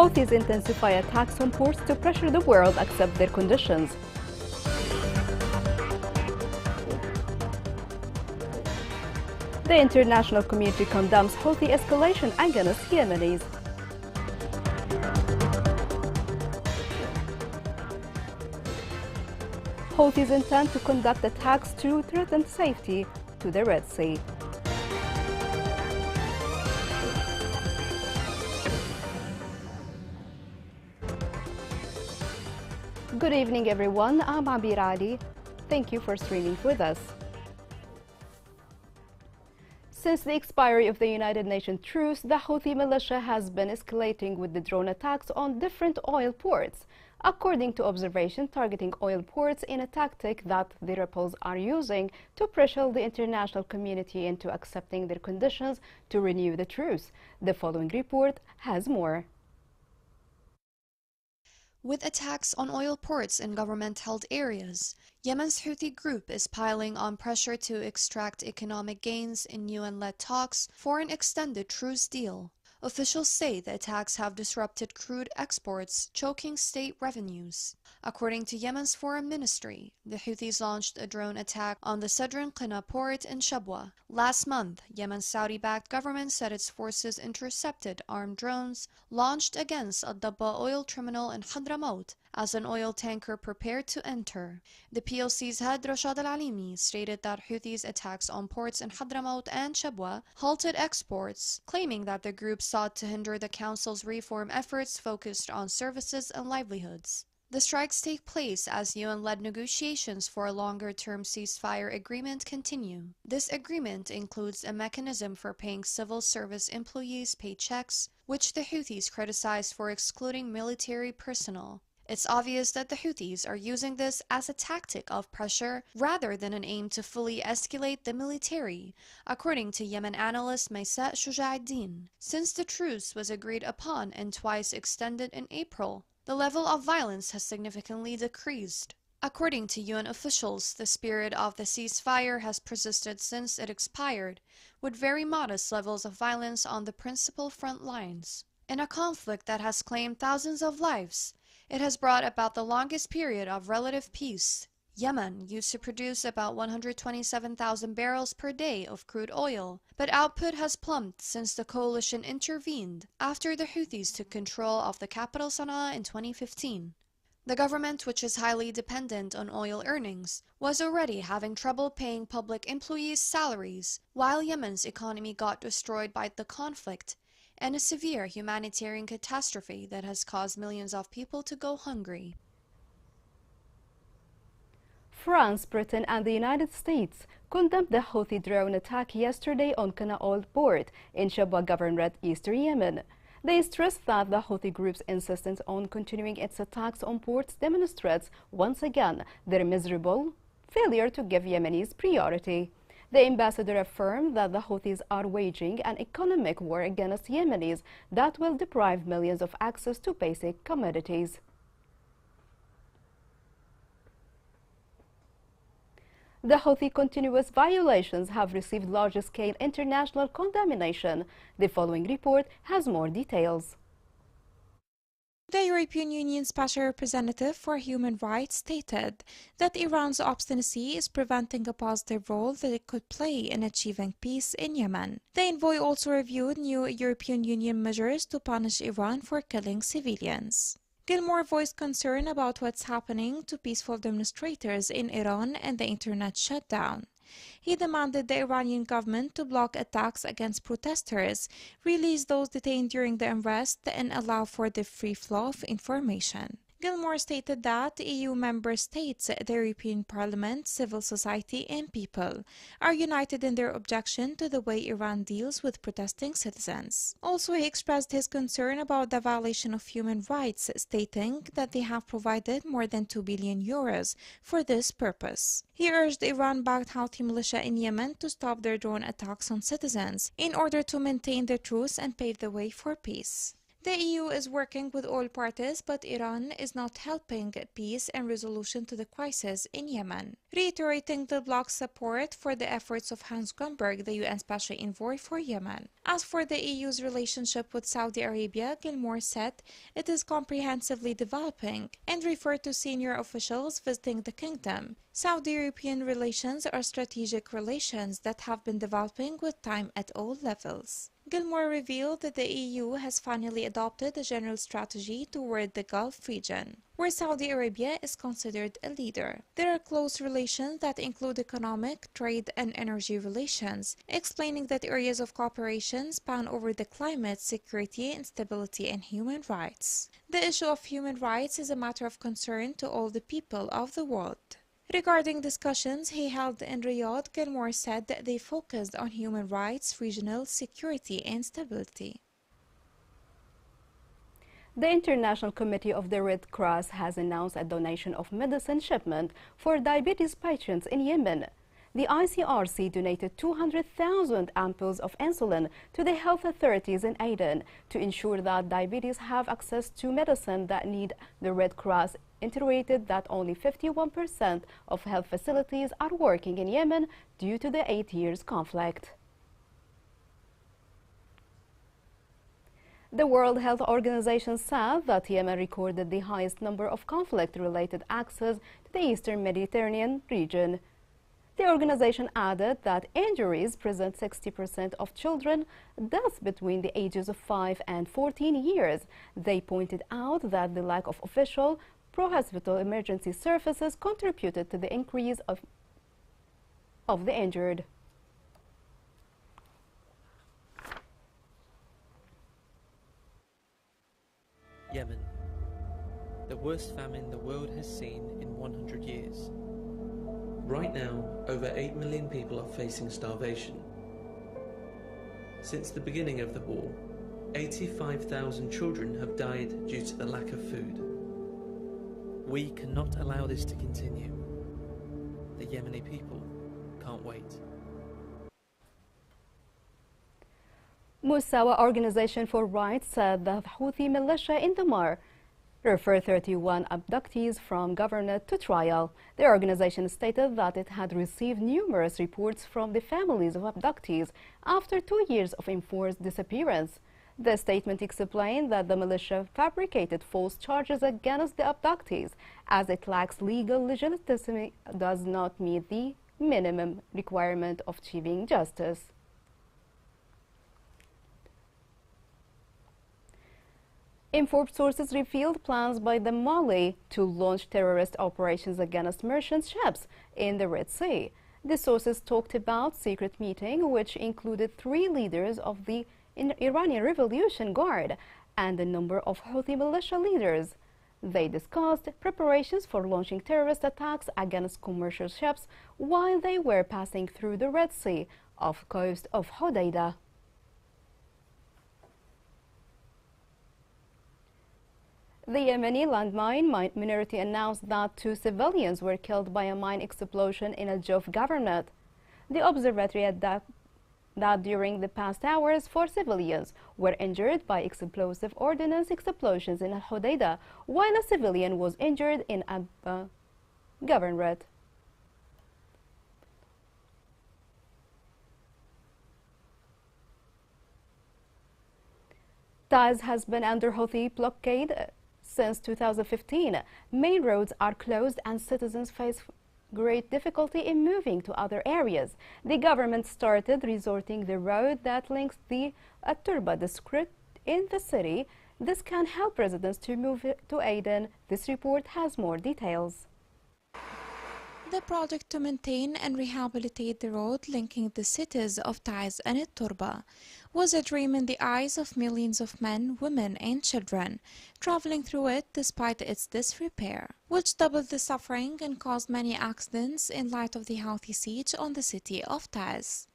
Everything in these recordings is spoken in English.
Houthis intensify attacks on ports to pressure the world accept their conditions. The international community condemns Houthi escalation against Yemenis. Houthis intend to conduct attacks to threaten safety to the Red Sea. Good evening, everyone. I'm Abir Ali. Thank you for streaming with us. Since the expiry of the United Nations truce, the Houthi militia has been escalating with the drone attacks on different oil ports, according to observation targeting oil ports in a tactic that the rebels are using to pressure the international community into accepting their conditions to renew the truce. The following report has more. With attacks on oil ports in government-held areas, Yemen's Houthi group is piling on pressure to extract economic gains in UN-led talks for an extended truce deal. Officials say the attacks have disrupted crude exports, choking state revenues. According to Yemen's foreign ministry, the Houthis launched a drone attack on the Sadran Qina port in Shabwa. Last month, Yemen's Saudi-backed government said its forces intercepted armed drones launched against a Dabba oil terminal in Hadramaut as an oil tanker prepared to enter. The PLC's head Rashad Al-Alimi stated that Houthis' attacks on ports in Hadramaut and Shabwa halted exports, claiming that the group sought to hinder the council's reform efforts focused on services and livelihoods. The strikes take place as UN-led negotiations for a longer-term ceasefire agreement continue. This agreement includes a mechanism for paying civil service employees paychecks, which the Houthis criticize for excluding military personnel. It's obvious that the Houthis are using this as a tactic of pressure rather than an aim to fully escalate the military, according to Yemen analyst Maysa Shuja'uddin. Since the truce was agreed upon and twice extended in April, the level of violence has significantly decreased. According to UN officials, the spirit of the ceasefire has persisted since it expired, with very modest levels of violence on the principal front lines. In a conflict that has claimed thousands of lives, it has brought about the longest period of relative peace. Yemen used to produce about 127,000 barrels per day of crude oil, but output has plummeted since the coalition intervened after the Houthis took control of the capital Sana'a in 2015. The government, which is highly dependent on oil earnings, was already having trouble paying public employees' salaries, while Yemen's economy got destroyed by the conflict and a severe humanitarian catastrophe that has caused millions of people to go hungry. France, Britain and the United States condemned the Houthi drone attack yesterday on Qina oil port in Shabwa Governorate, eastern Yemen. They stressed that the Houthi group's insistence on continuing its attacks on ports demonstrates once again their miserable failure to give Yemenis priority. The ambassador affirmed that the Houthis are waging an economic war against Yemenis that will deprive millions of access to basic commodities. The Houthi continuous violations have received large-scale international condemnation. The following report has more details. The European Union Special Representative for Human Rights stated that Iran's obstinacy is preventing a positive role that it could play in achieving peace in Yemen. The envoy also reviewed new European Union measures to punish Iran for killing civilians. Gilmore voiced concern about what's happening to peaceful demonstrators in Iran and the internet shutdown. He demanded the Iranian government to block attacks against protesters, release those detained during the unrest, and allow for the free flow of information. Gilmore stated that EU member states, the European Parliament, civil society, and people are united in their objection to the way Iran deals with protesting citizens. Also, he expressed his concern about the violation of human rights, stating that they have provided more than €2 billion for this purpose. He urged Iran-backed Houthi militia in Yemen to stop their drone attacks on citizens in order to maintain the truce and pave the way for peace. The EU is working with all parties, but Iran is not helping peace and resolution to the crisis in Yemen, reiterating the bloc's support for the efforts of Hans Grunberg, the UN Special Envoy for Yemen. As for the EU's relationship with Saudi Arabia, Gilmore said it is comprehensively developing and referred to senior officials visiting the kingdom. Saudi-European relations are strategic relations that have been developing with time at all levels. Gilmore revealed that the EU has finally adopted a general strategy toward the Gulf region, where Saudi Arabia is considered a leader. There are close relations that include economic, trade, and energy relations, explaining that areas of cooperation span over the climate, security, instability, and human rights. The issue of human rights is a matter of concern to all the people of the world. Regarding discussions he held in Riyadh, Gilmore said that they focused on human rights, regional security, and stability. The International Committee of the Red Cross has announced a donation of medicine shipment for diabetes patients in Yemen. The ICRC donated 200,000 ampoules of insulin to the health authorities in Aden to ensure that diabetes have access to medicine that need. The Red Cross iterated that only 51% of health facilities are working in Yemen due to the 8 years conflict. The World Health Organization said that Yemen recorded the highest number of conflict-related access to the Eastern Mediterranean region. The organization added that injuries present 60% of children, deaths between the ages of 5 and 14 years. They pointed out that the lack of official pro-hospital emergency services contributed to the increase of the injured. Yemen, the worst famine the world has seen in 100 years. Right now, over 8 million people are facing starvation. Since the beginning of the war, 85,000 children have died due to the lack of food. We cannot allow this to continue. The Yemeni people can't wait. Musawa Organization for Rights said the Houthi militia in the Mar referred 31 abductees from Governorate to trial. The organization stated that it had received numerous reports from the families of abductees after 2 years of enforced disappearance. The statement explained that the militia fabricated false charges against the abductees as it lacks legal legitimacy, does not meet the minimum requirement of achieving justice. Informed sources revealed plans by the Mali to launch terrorist operations against merchant ships in the Red Sea. The sources talked about secret meeting, which included 3 leaders of the Iranian Revolution Guard and a number of Houthi militia leaders. They discussed preparations for launching terrorist attacks against commercial ships while they were passing through the Red Sea off the coast of Hodeidah. The Yemeni landmine minority announced that 2 civilians were killed by a mine explosion in Al Jouf Governorate. The observatory admitted that during the past hours, 4 civilians were injured by explosive ordnance explosions in Al Hodeidah, while a civilian was injured in Abba Governorate. Taiz has been under Houthi blockade since 2015. Main roads are closed and citizens face great difficulty in moving to other areas. The government started resorting the road that links the At-Turba district in the city. This can help residents to move to Aden. This report has more details. The project to maintain and rehabilitate the road linking the cities of Taiz and At-Turba was a dream in the eyes of millions of men, women, and children traveling through it despite its disrepair, which doubled the suffering and caused many accidents in light of the Houthi siege on the city of Taiz.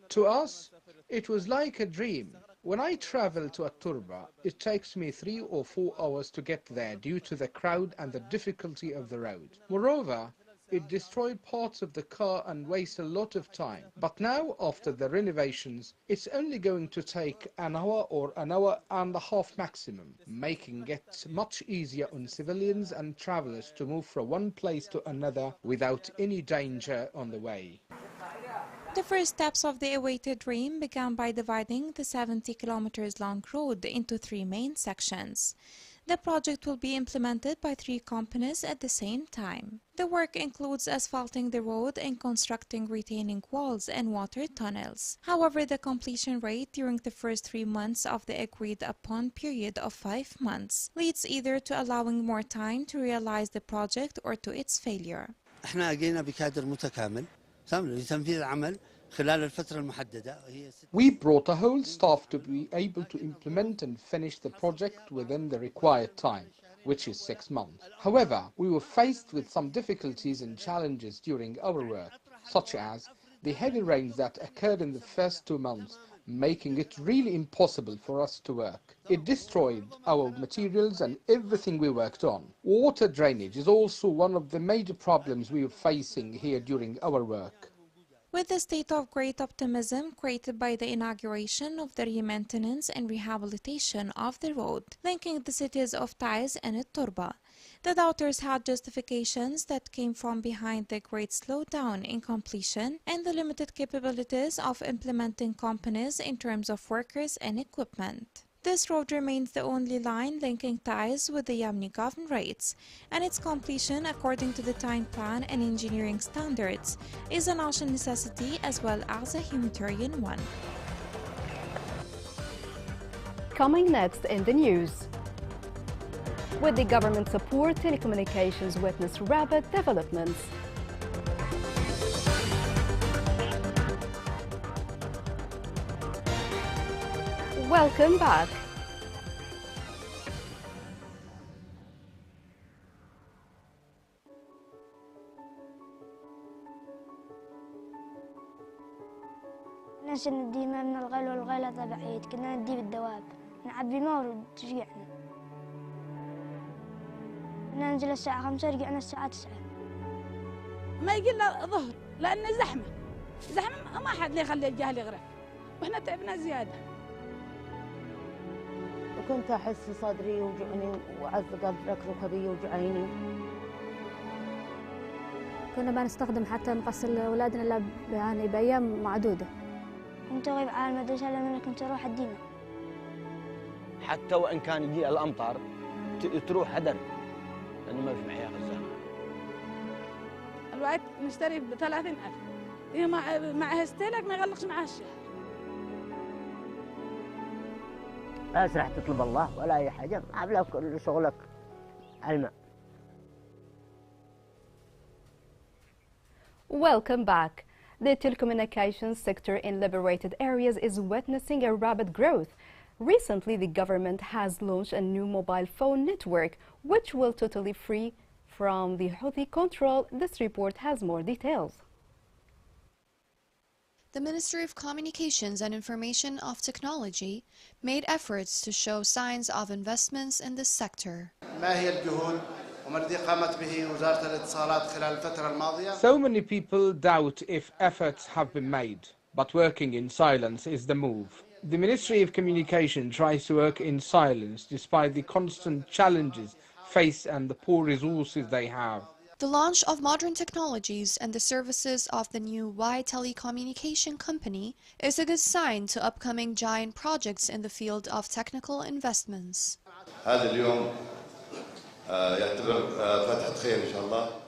To us, it was like a dream. When I travel to At-Turba, it takes me 3 or 4 hours to get there due to the crowd and the difficulty of the road. Moreover, It destroyed parts of the car and wasted a lot of time. But now, after the renovations, it's only going to take an hour or an hour and a half maximum, making it much easier on civilians and travelers to move from one place to another without any danger on the way. The first steps of the awaited dream began by dividing the 70 kilometers long road into 3 main sections. The project will be implemented by 3 companies at the same time. The work includes asphalting the road and constructing retaining walls and water tunnels. However, the completion rate during the first 3 months of the agreed upon period of 5 months leads either to allowing more time to realize the project or to its failure. احنا جينا بكادر متكامل لتنفيذ العمل خلال الفترة المحددة. We brought a whole staff to be able to implement and finish the project within the required time, which is 6 months. However, we were faced with some difficulties and challenges during our work, such as the heavy rains that occurred in the first 2 months, making it really impossible for us to work. It destroyed our materials and everything we worked on. Water drainage is also one of the major problems we were facing here during our work. With the state of great optimism created by the inauguration of the re-maintenance and rehabilitation of the road linking the cities of Taiz and Turba, the doubters had justifications that came from behind the great slowdown in completion and the limited capabilities of implementing companies in terms of workers and equipment. This road remains the only line linking Taiz with the Yemeni governorates, and its completion according to the time plan and engineering standards is a national necessity as well as a humanitarian one. Coming next in the news. With the government support, telecommunications witnessed rapid developments. Welcome back. ننشل ندينا من الغيل والغيلة بعيد، كنا ندي بالدواب نعبي ماء وترجعنا. كنا ننزل الساعة 5 رجعنا الساعة 9. ما يجي إلا ظهر لأن زحمة ما حد لي يخلي الجهل يغرق وإحنا تعبنا زيادة. كنت أحس صدري يوجعني وعز قدرك ركبي يوجعيني. كنا ما نستخدم حتى نغسل أولادنا إلا يعني بأيام معدودة. كنت أغيب على المدرسة لأن كنت أروح الديمة. حتى وإن كان يجي الأمطار تروح هدر لأنه ما في معيار الزرع. الوقت نشتري ب 30,000 هي مع هستيلك ما يغلقش معها الشهر. بس راح تطلب الله ولا أي حاجة عبلا كل شغلك علماء. Welcome back. The telecommunications sector in liberated areas is witnessing a rapid growth. Recently, the government has launched a new mobile phone network, which will totally free from the Houthi control. This report has more details. The Ministry of Communications and Information of Technology made efforts to show signs of investments in this sector. So many people doubt if efforts have been made, but working in silence is the move. The Ministry of Communication tries to work in silence despite the constant challenges faced and the poor resources they have. The launch of modern technologies and the services of the new Y telecommunication company is a good sign to upcoming giant projects in the field of technical investments.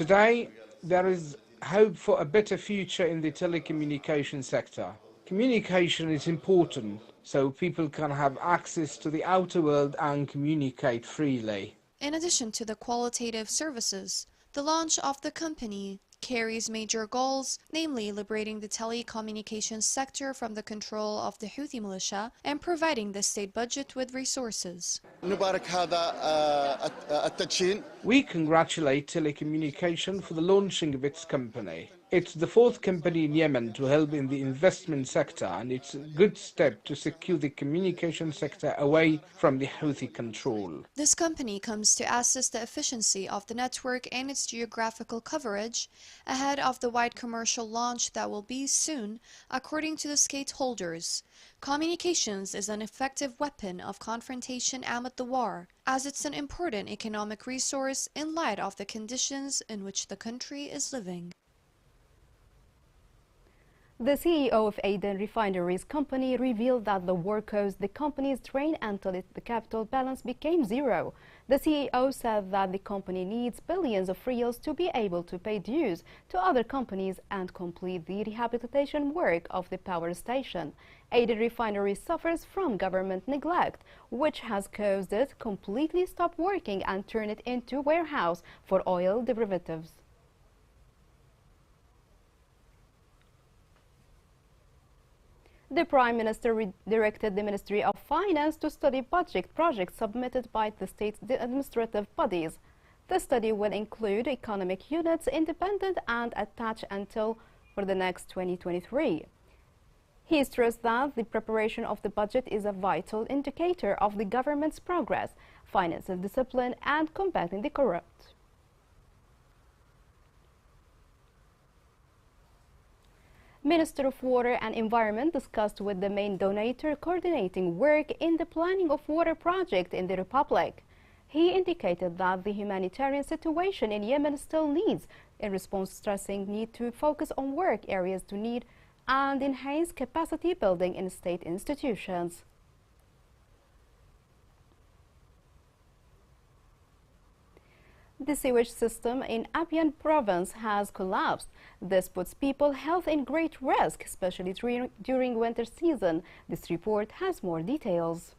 Today, there is hope for a better future in the telecommunication sector. Communication is important so people can have access to the outer world and communicate freely. In addition to the qualitative services, the launch of the company carries major goals, namely liberating the telecommunications sector from the control of the Houthi militia and providing the state budget with resources. We congratulate telecommunication for the launching of its company. It's the fourth company in Yemen to help in the investment sector, and it's a good step to secure the communication sector away from the Houthi control. This company comes to assess the efficiency of the network and its geographical coverage ahead of the wide commercial launch that will be soon, according to the stakeholders. Communications is an effective weapon of confrontation amid the war, as it's an important economic resource in light of the conditions in which the country is living. The CEO of Aden Refineries Company revealed that the war caused the company's drain until the capital balance became zero. The CEO said that the company needs billions of riyals to be able to pay dues to other companies and complete the rehabilitation work of the power station. Aden Refineries suffers from government neglect, which has caused it completely stop working and turn it into a warehouse for oil derivatives. The Prime Minister directed the Ministry of Finance to study budget projects submitted by the state's administrative bodies. The study will include economic units independent and attached until for the next 2023. He stressed that the preparation of the budget is a vital indicator of the government's progress, financial discipline, and combating the corrupt. Minister of Water and Environment discussed with the main donor coordinating work in the planning of water project in the Republic. He indicated that the humanitarian situation in Yemen still needs, in response stressing need to focus on work areas to need and enhance capacity building in state institutions. The sewage system in Abyan province has collapsed. This puts people's health in great risk, especially during winter season. This report has more details.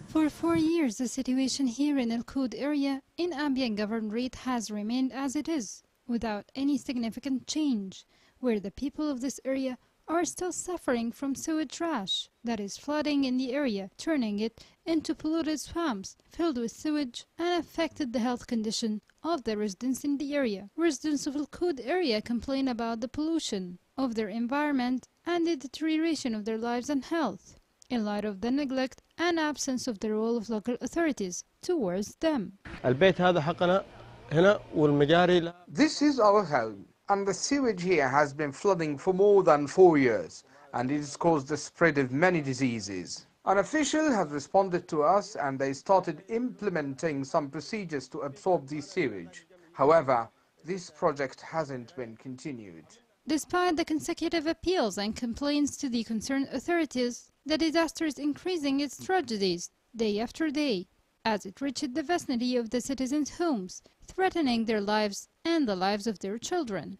For 4 years, the situation here in Al Qud area in Abyan Governorate has remained as it is, without any significant change, where the people of this area are still suffering from sewage rash that is flooding in the area, turning it into polluted swamps filled with sewage and affected the health condition of the residents in the area. Residents of Al Qud area complain about the pollution of their environment and the deterioration of their lives and health, in light of the neglect and absence of the role of local authorities towards them. This is our home, and the sewage here has been flooding for more than 4 years, and it has caused the spread of many diseases. An official has responded to us and they started implementing some procedures to absorb the sewage. However, this project hasn't been continued. Despite the consecutive appeals and complaints to the concerned authorities, the disaster is increasing its tragedies day after day, as it reached the vicinity of the citizens' homes, threatening their lives and the lives of their children.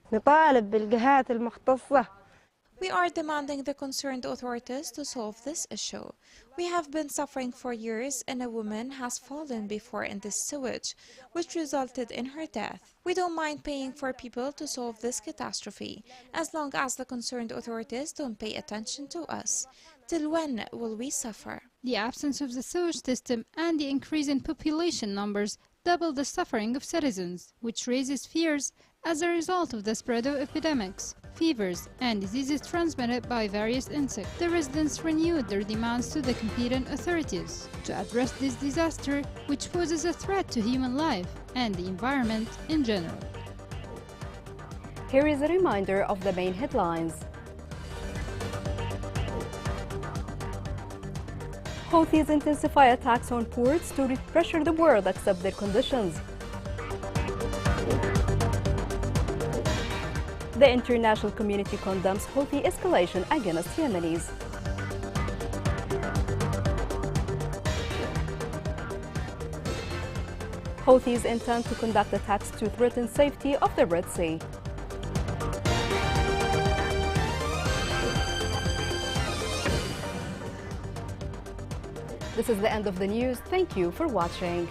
We are demanding the concerned authorities to solve this issue. We have been suffering for years and a woman has fallen before in this sewage, which resulted in her death. We don't mind paying for people to solve this catastrophe, as long as the concerned authorities don't pay attention to us. Till when will we suffer? The absence of the sewage system and the increase in population numbers double the suffering of citizens, which raises fears as a result of the spread of epidemics, fevers, and diseases transmitted by various insects. The residents renewed their demands to the competent authorities to address this disaster, which poses a threat to human life and the environment in general. Here is a reminder of the main headlines. Houthis intensify attacks on ports to pressure the world accept their conditions. The international community condemns Houthi escalation against Yemenis. Houthis intend to conduct attacks to threaten safety of the Red Sea. This is the end of the news. Thank you for watching.